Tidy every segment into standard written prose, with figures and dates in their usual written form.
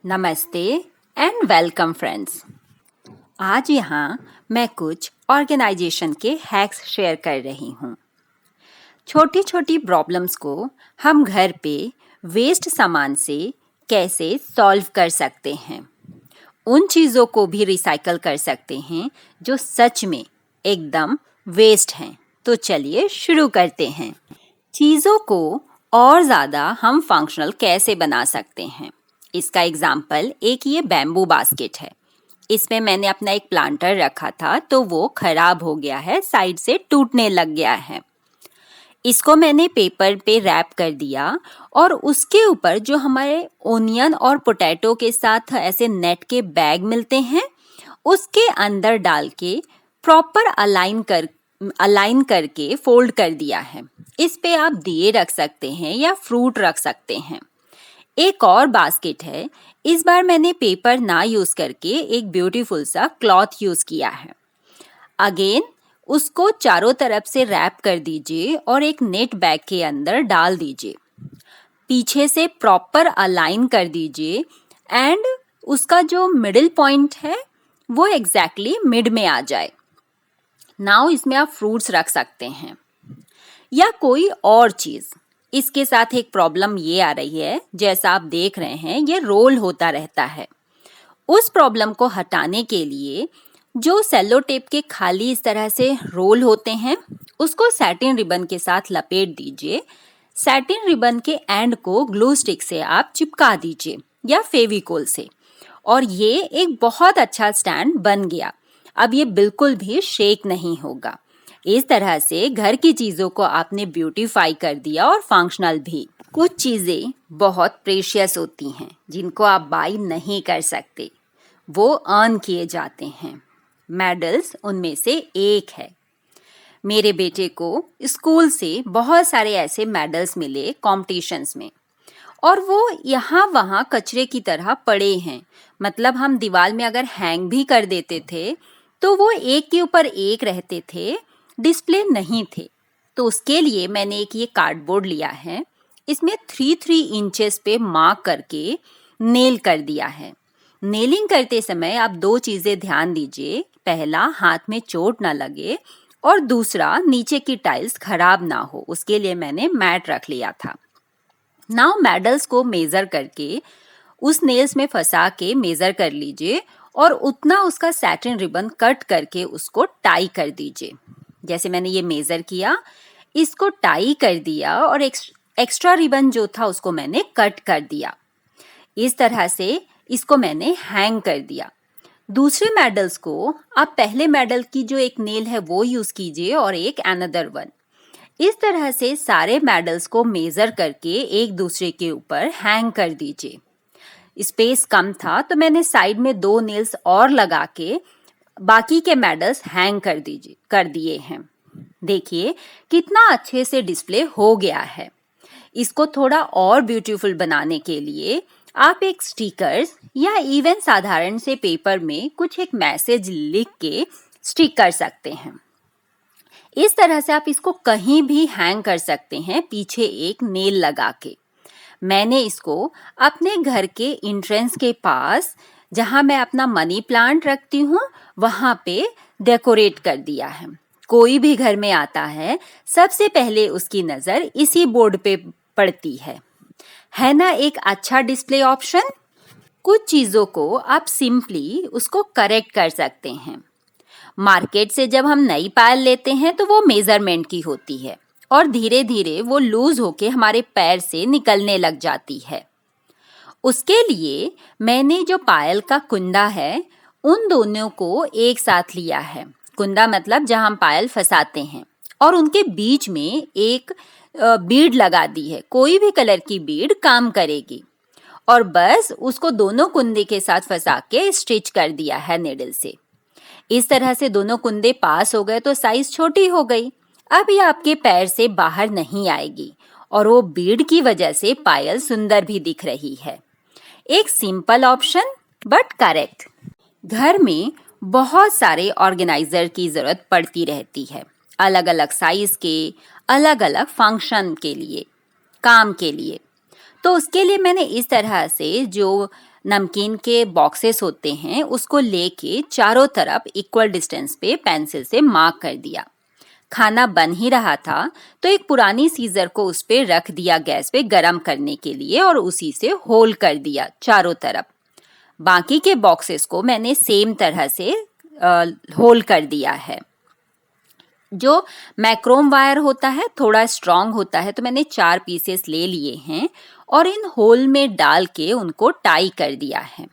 नमस्ते and welcome friends. आज यहाँ मैं कुछ ऑर्गेनाइजेशन के हैक्स शेयर कर रही हूँ। छोटी छोटी प्रॉब्लम्स को हम घर पे वेस्ट सामान से कैसे सॉल्व कर सकते हैं, उन चीज़ों को भी रिसाइकल कर सकते हैं जो सच में एकदम वेस्ट हैं। तो चलिए शुरू करते हैं। चीज़ों को और ज़्यादा हम फंक्शनल कैसे बना सकते हैं, इसका एग्जाम्पल एक ये बैम्बू बास्केट है। इसमें मैंने अपना एक प्लांटर रखा था तो वो खराब हो गया है, साइड से टूटने लग गया है। इसको मैंने पेपर पे रैप कर दिया और उसके ऊपर जो हमारे ओनियन और पोटैटो के साथ ऐसे नेट के बैग मिलते हैं उसके अंदर डाल के प्रॉपर अलाइन करके फोल्ड कर दिया है। इस पे आप दिए रख सकते हैं या फ्रूट रख सकते हैं। एक और बास्केट है, इस बार मैंने पेपर ना यूज करके एक ब्यूटीफुल सा क्लॉथ यूज किया है। अगेन उसको चारों तरफ से रैप कर दीजिए और एक नेट बैग के अंदर डाल दीजिए। पीछे से प्रॉपर अलाइन कर दीजिए एंड उसका जो मिडिल पॉइंट है वो एग्जैक्टली मिड में आ जाए। नाउ इसमें आप फ्रूट्स रख सकते हैं या कोई और चीज़। इसके साथ एक प्रॉब्लम ये आ रही है, जैसा आप देख रहे हैं ये रोल होता रहता है। उस प्रॉब्लम को हटाने के लिए जो सेलो टेप के खाली इस तरह से रोल होते हैं उसको सैटिन रिबन के साथ लपेट दीजिए। सैटिन रिबन के एंड को ग्लू स्टिक से आप चिपका दीजिए या फेविकोल से, और ये एक बहुत अच्छा स्टैंड बन गया। अब ये बिल्कुल भी शेक नहीं होगा। इस तरह से घर की चीज़ों को आपने ब्यूटीफाई कर दिया और फंक्शनल भी। कुछ चीज़ें बहुत प्रेशियस होती हैं जिनको आप बाई नहीं कर सकते, वो अर्न किए जाते हैं। मेडल्स उनमें से एक है। मेरे बेटे को स्कूल से बहुत सारे ऐसे मेडल्स मिले कॉम्पिटिशन्स में, और वो यहाँ वहाँ कचरे की तरह पड़े हैं। मतलब हम दीवार में अगर हैंग भी कर देते थे तो वो एक के ऊपर एक रहते थे, डिस्प्ले नहीं थे। तो उसके लिए मैंने एक ये कार्डबोर्ड लिया है, इसमें 3 इंचेस पे मार्क करके नेल कर दिया है। नेलिंग करते समय आप 2 चीज़ें ध्यान दीजिए। पहला, हाथ में चोट ना लगे, और दूसरा, नीचे की टाइल्स खराब ना हो। उसके लिए मैंने मैट रख लिया था। नाउ मेडल्स को मेज़र करके उस नेल्स में फंसा के मेज़र कर लीजिए और उतना उसका सैटिन रिबन कट करके उसको टाई कर दीजिए। जैसे मैंने ये मेज़र किया, इसको टाई कर दिया और एक्स्ट्रा रिबन जो था उसको मैंने कट कर दिया। इस तरह से इसको मैंने हैंग कर दिया। दूसरे मेडल्स को आप पहले मेडल की जो एक नेल है वो यूज़ कीजिए और एक अनदर वन। इस तरह से सारे मेडल्स को मेज़र करके एक दूसरे के ऊपर हैंग कर दीजिए। स्पेस कम था तो मैंने साइड में 2 नेल्स और लगा के बाकी के मेडल्स हैंग कर दिए हैं। देखिए कितना अच्छे से डिस्प्ले हो गया है। इसको थोड़ा और ब्यूटीफुल बनाने के लिए आप एक स्टिकर्स या इवन साधारण से पेपर में कुछ एक मैसेज लिख के स्टिक कर सकते हैं। इस तरह से आप इसको कहीं भी हैंग कर सकते हैं, पीछे एक नेल लगा के। मैंने इसको अपने घर के एंट्रेंस के पास, जहाँ मैं अपना मनी प्लांट रखती हूँ, वहाँ पे डेकोरेट कर दिया है। कोई भी घर में आता है सबसे पहले उसकी नज़र इसी बोर्ड पे पड़ती है ना एक अच्छा डिस्प्ले ऑप्शन। कुछ चीज़ों को आप सिंपली उसको करेक्ट कर सकते हैं। मार्केट से जब हम नई पायल लेते हैं तो वो मेजरमेंट की होती है और धीरे धीरे वो लूज होके हमारे पैर से निकलने लग जाती है। उसके लिए मैंने जो पायल का कुंदा है उन दोनों को एक साथ लिया है। कुंदा मतलब जहाँ हम पायल फंसाते हैं, और उनके बीच में एक बीड लगा दी है। कोई भी कलर की बीड काम करेगी, और बस उसको दोनों कुंदे के साथ फंसा के स्टिच कर दिया है नीडल से। इस तरह से दोनों कुंदे पास हो गए तो साइज छोटी हो गई। अब ये आपके पैर से बाहर नहीं आएगी और वो बीड की वजह से पायल सुंदर भी दिख रही है। एक सिंपल ऑप्शन बट करेक्ट। घर में बहुत सारे ऑर्गेनाइजर की ज़रूरत पड़ती रहती है, अलग अलग साइज के, अलग अलग फंक्शन के लिए, काम के लिए। तो उसके लिए मैंने इस तरह से जो नमकीन के बॉक्सेस होते हैं उसको लेके चारों तरफ इक्वल डिस्टेंस पे पेंसिल से मार्क कर दिया। खाना बन ही रहा था तो एक पुरानी सीजर को उस पे रख दिया गैस पे गरम करने के लिए और उसी से होल कर दिया चारों तरफ। बाकी के बॉक्सेस को मैंने सेम तरह से होल कर दिया है। जो मैक्रोम वायर होता है थोड़ा स्ट्रॉन्ग होता है, तो मैंने 4 पीसेस ले लिए हैं और इन होल में डाल के उनको टाई कर दिया है।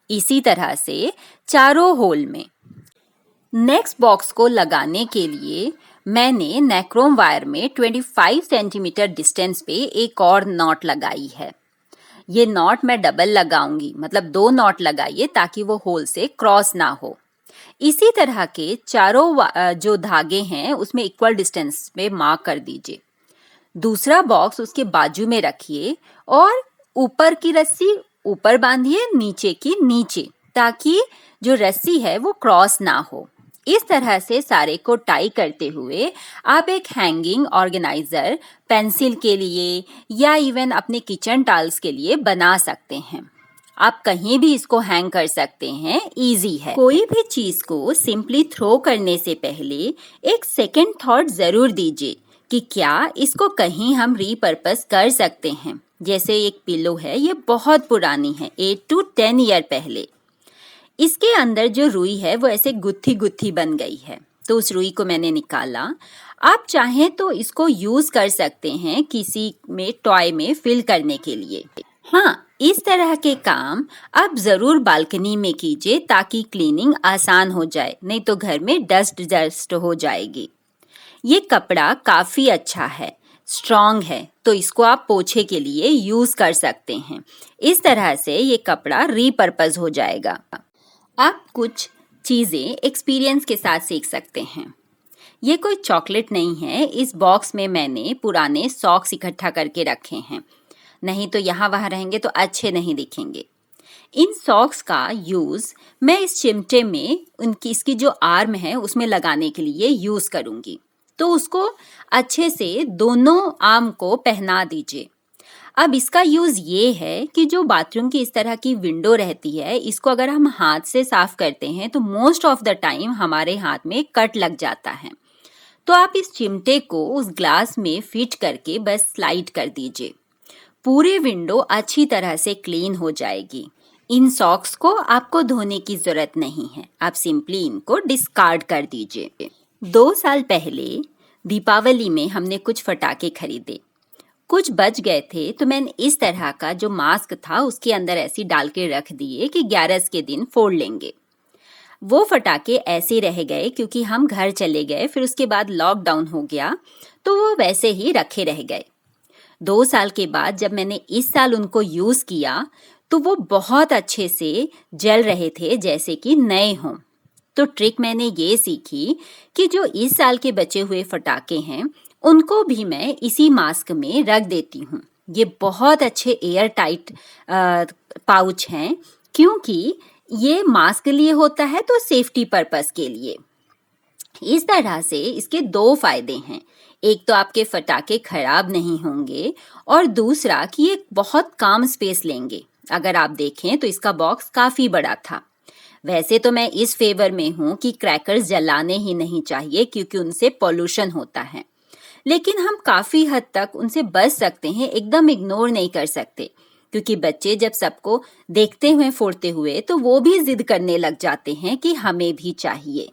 इसी तरह से चारों होल में। नेक्स्ट बॉक्स को लगाने के लिए मैंने मैक्रोम वायर में 25 सेंटीमीटर डिस्टेंस पे एक और नॉट लगाई है। ये नॉट मैं डबल लगाऊंगी, मतलब 2 नॉट लगाइए ताकि वो होल से क्रॉस ना हो। इसी तरह के चारों जो धागे हैं उसमें इक्वल डिस्टेंस में मार्क कर दीजिए। दूसरा बॉक्स उसके बाजू में रखिए और ऊपर की रस्सी ऊपर बांधिए, नीचे की नीचे, ताकि जो रस्सी है वो क्रॉस ना हो। इस तरह से सारे को टाई करते हुए आप एक हैंगिंग ऑर्गेनाइजर पेंसिल के लिए या इवन अपने किचन टाइल्स के लिए बना सकते हैं। आप कहीं भी इसको हैंग कर सकते हैं, इजी है। कोई भी चीज को सिंपली थ्रो करने से पहले एक सेकंड थॉट जरूर दीजिए कि क्या इसको कहीं हम रीपर्पस कर सकते हैं। जैसे एक पिलो है, ये बहुत पुरानी है, 8 to 10 ईयर पहले। इसके अंदर जो रुई है वो ऐसे गुत्थी गुत्थी बन गई है, तो उस रुई को मैंने निकाला। आप चाहें तो इसको यूज कर सकते हैं किसी में टॉय में फिल करने के लिए। हाँ, इस तरह के काम आप जरूर बालकनी में कीजिए ताकि क्लीनिंग आसान हो जाए, नहीं तो घर में डस्ट हो जाएगी। ये कपड़ा काफी अच्छा है, स्ट्रॉन्ग है, तो इसको आप पोछे के लिए यूज कर सकते हैं। इस तरह से ये कपड़ा रीपर्पस हो जाएगा। आप कुछ चीजें एक्सपीरियंस के साथ सीख सकते हैं। ये कोई चॉकलेट नहीं है। इस बॉक्स में मैंने पुराने सॉक्स इकट्ठा करके रखे हैं, नहीं तो यहाँ वहाँ रहेंगे तो अच्छे नहीं दिखेंगे। इन सॉक्स का यूज मैं इस चिमटे में इसकी जो आर्म है उसमें लगाने के लिए यूज करूंगी। तो उसको अच्छे से दोनों आर्म को पहना दीजिए। अब इसका यूज ये है कि जो बाथरूम की इस तरह की विंडो रहती है, इसको अगर हम हाथ से साफ करते हैं तो मोस्ट ऑफ द टाइम हमारे हाथ में कट लग जाता है। तो आप इस चिमटे को उस ग्लास में फिट करके बस स्लाइड कर दीजिए। पूरी विंडो अच्छी तरह से क्लीन हो जाएगी। इन सॉक्स को आपको धोने की जरूरत नहीं है, आप सिंपली इनको डिस्कार्ड कर दीजिए। 2 साल पहले दीपावली में हमने कुछ फटाके खरीदे, कुछ बच गए थे, तो मैंने इस तरह का जो मास्क था उसके अंदर ऐसे डाल के रख दिए कि 11 के दिन फोड़ लेंगे। वो फटाके ऐसे रह गए क्योंकि हम घर चले गए, फिर उसके बाद लॉकडाउन हो गया तो वो वैसे ही रखे रह गए। 2 साल के बाद जब मैंने इस साल उनको यूज किया तो वो बहुत अच्छे से जल रहे थे, जैसे कि नए हों। तो ट्रिक मैंने ये सीखी कि जो इस साल के बचे हुए फटाके हैं उनको भी मैं इसी मास्क में रख देती हूँ। ये बहुत अच्छे एयर टाइट पाउच हैं, क्योंकि ये मास्क के लिए होता है तो सेफ्टी पर्पस के लिए। इस तरह से इसके 2 फायदे हैं। एक तो आपके फटाके खराब नहीं होंगे और दूसरा कि ये बहुत कम स्पेस लेंगे। अगर आप देखें तो इसका बॉक्स काफी बड़ा था। वैसे तो मैं इस फेवर में हूँ कि क्रैकर्स जलाने ही नहीं चाहिए क्योंकि उनसे पोल्यूशन होता है, लेकिन हम काफी हद तक उनसे बच सकते हैं, एकदम इग्नोर नहीं कर सकते, क्योंकि बच्चे जब सबको देखते हुए फोड़ते हुए तो वो भी जिद करने लग जाते हैं कि हमें भी चाहिए।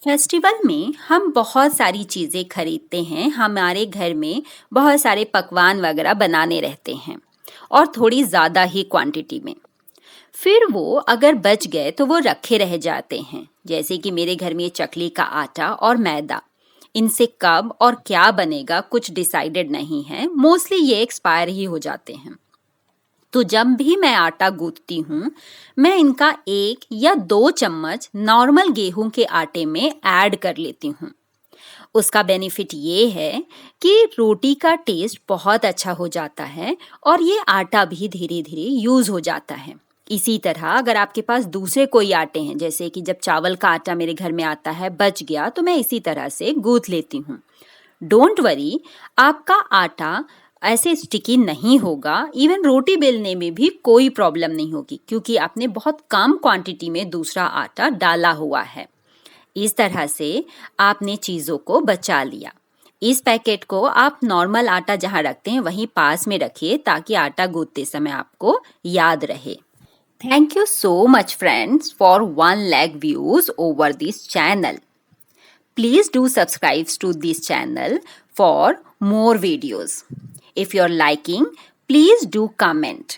फेस्टिवल में हम बहुत सारी चीज़ें खरीदते हैं, हमारे घर में बहुत सारे पकवान वगैरह बनाने रहते हैं और थोड़ी ज़्यादा ही क्वांटिटी में। फिर वो अगर बच गए तो वो रखे रह जाते हैं। जैसे कि मेरे घर में चकली का आटा और मैदा, इनसे कब और क्या बनेगा कुछ डिसाइडेड नहीं है। मोस्टली ये एक्सपायर ही हो जाते हैं। तो जब भी मैं आटा गूंथती हूँ मैं इनका 1 या 2 चम्मच नॉर्मल गेहूं के आटे में ऐड कर लेती हूँ। उसका बेनिफिट ये है कि रोटी का टेस्ट बहुत अच्छा हो जाता है और ये आटा भी धीरे धीरे यूज हो जाता है। इसी तरह अगर आपके पास दूसरे कोई आटे हैं, जैसे कि जब चावल का आटा मेरे घर में आता है बच गया, तो मैं इसी तरह से गूंथ लेती हूँ। डोंट वरी, आपका आटा ऐसे स्टिकी नहीं होगा। इवन रोटी बेलने में भी कोई प्रॉब्लम नहीं होगी क्योंकि आपने बहुत कम क्वांटिटी में दूसरा आटा डाला हुआ है। इस तरह से आपने चीज़ों को बचा लिया। इस पैकेट को आप नॉर्मल आटा जहाँ रखते हैं वहीं पास में रखिए ताकि आटा गूंथते समय आपको याद रहे। Thank you so much friends for 1 lakh views over this channel. Please do subscribe to this channel for more videos. If you're liking, please do comment.